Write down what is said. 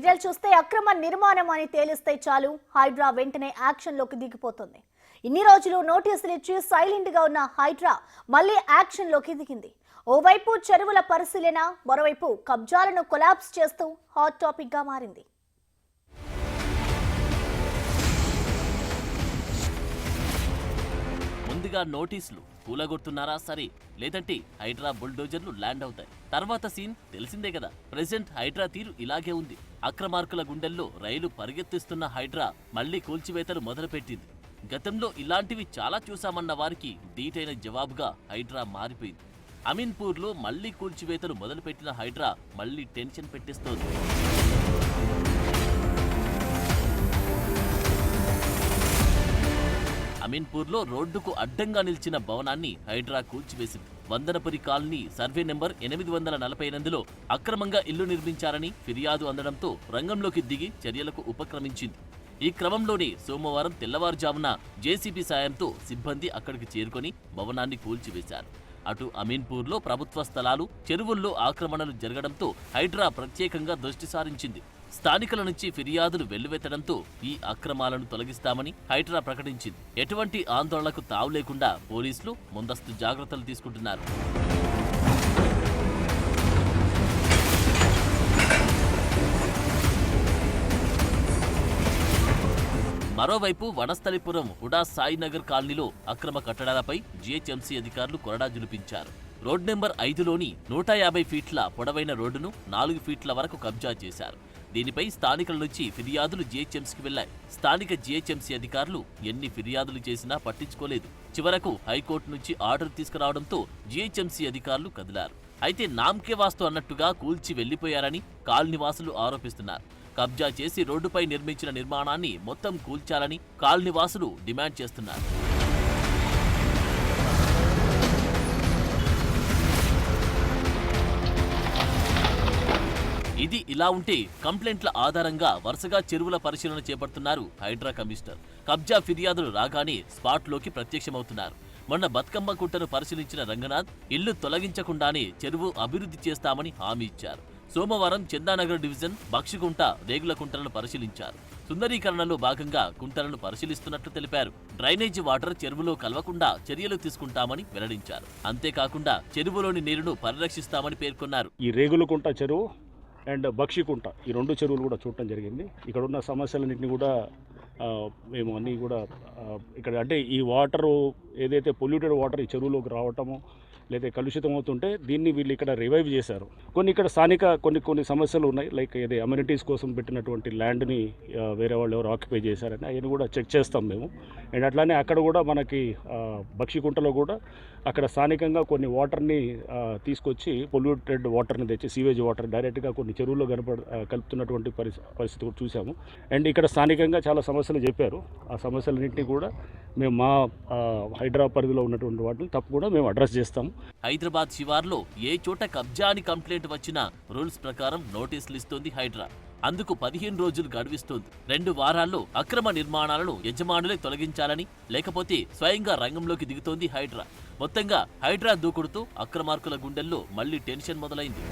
Details చూస్తే అక్రమ నిర్మాణం అని తేలిస్తే చాలు హైడ్రా వెంటనే యాక్షన్లోకి దిగిపోతుంది. ఇన్ని రోజులు నోటీసులు ఇచ్చి సైలెంట్ గా ఉన్న హైడ్రా మళ్ళీ యాక్షన్లోకి దిగింది. ఓవైపు చెరువుల పరిశీలన, మరోవైపు కబ్జాలను కొలాప్స్ చేస్తూ హాట్ టాపిక్ గా మారింది. ముందుగా నోటీసులు కూలగొడుతున్నారా సరే, లేదంటే హైడ్రా బుల్డోజర్లు ల్యాండ్ అవుతాయి. తర్వాత సీన్ తెలిసిందే కదా. ప్రెజెంట్ హైడ్రా తీరు ఇలాగే ఉంది. అక్రమార్కుల గుండెల్లో రైలు పరిగెత్తిస్తున్న హైడ్రా మళ్లీ కూల్చివేతలు మొదలుపెట్టింది. గతంలో ఇలాంటివి చాలా చూశామన్న వారికి ధీటైన జవాబుగా హైడ్రా మారిపోయింది. అమీన్పూర్లో మళ్లీ కూల్చివేతలు మొదలుపెట్టిన హైడ్రా మళ్లీ టెన్షన్ పెట్టిస్తోంది. అమీన్పూర్లో రోడ్డుకు అడ్డంగా నిలిచిన భవనాన్ని Hydraa కూల్చివేసింది. Vandanapuri colony survey number 848లో అక్రమంగా ఇల్లు నిర్మించారని ఫిర్యాదు అందడంతో రంగంలోకి దిగి చర్యలకు ఉపక్రమించింది. ఈ క్రమంలోనే సోమవారం తెల్లవారుజామున జేసీబీ సాయంతో సిబ్బంది అక్కడికి చేరుకొని భవనాన్ని కూల్చివేశారు. అటు అమీన్పూర్లో ప్రభుత్వ స్థలాలు, చెరువుల్లో ఆక్రమణలు జరగడంతో హైడ్రా ప్రత్యేకంగా దృష్టి సారించింది. స్థానికుల నుంచి ఫిర్యాదులు వెల్లువెత్తడంతో ఈ అక్రమాలను తొలగిస్తామని హైడ్రా ప్రకటించింది. ఎటువంటి ఆందోళనకు తావు లేకుండా పోలీసులు ముందస్తు జాగ్రత్తలు తీసుకుంటున్నారు. మరోవైపు వనస్థలిపురం హుడా సాయినగర్ కాలనీలో అక్రమ కట్టడాలపై జీహెచ్ఎంసీ అధికారులు కొరడా జులిపించారు. రోడ్ నెంబర్ 5లోని 150 ఫీట్ల పొడవైన రోడ్డును 4 ఫీట్ల వరకు కబ్జా చేశారు. దీనిపై స్థానికుల నుంచి ఫిర్యాదులు జీహెచ్ఎంసీకి వెళ్లాయి. స్థానిక జీహెచ్ఎంసీ అధికారులు ఎన్ని ఫిర్యాదులు చేసినా పట్టించుకోలేదు. చివరకు హైకోర్టు నుంచి ఆర్డర్ తీసుకురావడంతో జీహెచ్ఎంసీ అధికారులు కదిలారు. అయితే నామ్కే వాస్తు అన్నట్టుగా కూల్చి వెళ్లిపోయారని కాలనీవాసులు ఆరోపిస్తున్నారు. కబ్జా చేసి రోడ్డుపై నిర్మించిన నిర్మాణాన్ని మొత్తం కూల్చాలని కాలనీవాసులు డిమాండ్ చేస్తున్నారు. ఇది ఇలా ఉంటే కంప్లైంట్ల ఆధారంగా వరుసగా చెరువుల పరిశీలన చేపడుతున్నారు హైడ్రా కమిషనర్. కబ్జా ఫిర్యాదులు రాగానే స్పాట్లోకి ప్రత్యక్షమవుతున్నారు. మొన్న బతుకమ్మ కుంటను పరిశీలించిన రంగనాథ్ ఇల్లు తొలగించకుండానే చెరువు అభివృద్ధి చేస్తామని హామీ ఇచ్చారు. సోమవారం చందానగర్ డివిజన్ బక్షికుంట, రేగుల కుంటలను పరిశీలించారు. సుందరీకరణలో భాగంగా కుంటలను పరిశీలిస్తున్నట్లు తెలిపారు. డ్రైనేజీ వాటర్ చెరువులో కలవకుండా చర్యలు తీసుకుంటామని వెల్లడించారు. అంతేకాకుండా చెరువులోని నీరును పరిరక్షిస్తామని పేర్కొన్నారు. ఈ రేగులకుంట చెరువు అండ్ బక్షికుంట ఈ 2 చెరువులు కూడా చూడటం జరిగింది. ఇక్కడ ఉన్న సమస్యలన్నింటినీ కూడా మేము అన్నీ కూడా ఇక్కడ అంటే ఈ వాటరు ఏదైతే పొల్యూటెడ్ వాటర్ ఈ చెరువులోకి రావటము లేదా కలుషితం అవుతుంటే దీన్ని వీళ్ళు ఇక్కడ రివైవ్ చేశారు. ఇక్కడ స్థానిక కొన్ని సమస్యలు ఉన్నాయి. లైక్ ఇది అమ్యూనిటీస్ కోసం పెట్టినటువంటి ల్యాండ్ని వేరే వాళ్ళు ఎవరు ఆక్యుపై చేశారని అవన్నీ కూడా చెక్ చేస్తాం మేము. అండ్ అట్లానే అక్కడ కూడా మనకి బక్షికుంటలో కూడా అక్కడ స్థానికంగా కొన్ని వాటర్ని తీసుకొచ్చి పొల్యూటెడ్ వాటర్ని తెచ్చి సీవేజ్ వాటర్ డైరెక్ట్గా కొన్ని చెరువుల్లో కలుపుతున్నటువంటి పరిస్థితి కూడా చూసాము. అండ్ ఇక్కడ స్థానికంగా చాలా సమస్యలు చెప్పారు. ఆ సమస్యలన్నింటినీ కూడా మేము మా హైడ్రా పరిధిలో ఉన్నటువంటి వాటిని తప్పకుండా మేము అడ్రస్ చేస్తాము. హైదరాబాద్ శివార్లో ఏ చోట కబ్జా అని కంప్లైంట్ వచ్చినా రూల్స్ ప్రకారం నోటీసులు ఇస్తోంది హైడ్రా. అందుకు 15 రోజులు గడువిస్తోంది. 2 వారాల్లో అక్రమ నిర్మాణాలను యజమానులే తొలగించాలని, లేకపోతే స్వయంగా రంగంలోకి దిగుతోంది హైడ్రా. మొత్తంగా హైడ్రా దూకుడుతో అక్రమార్కుల గుండెల్లో మళ్లీ టెన్షన్ మొదలైంది.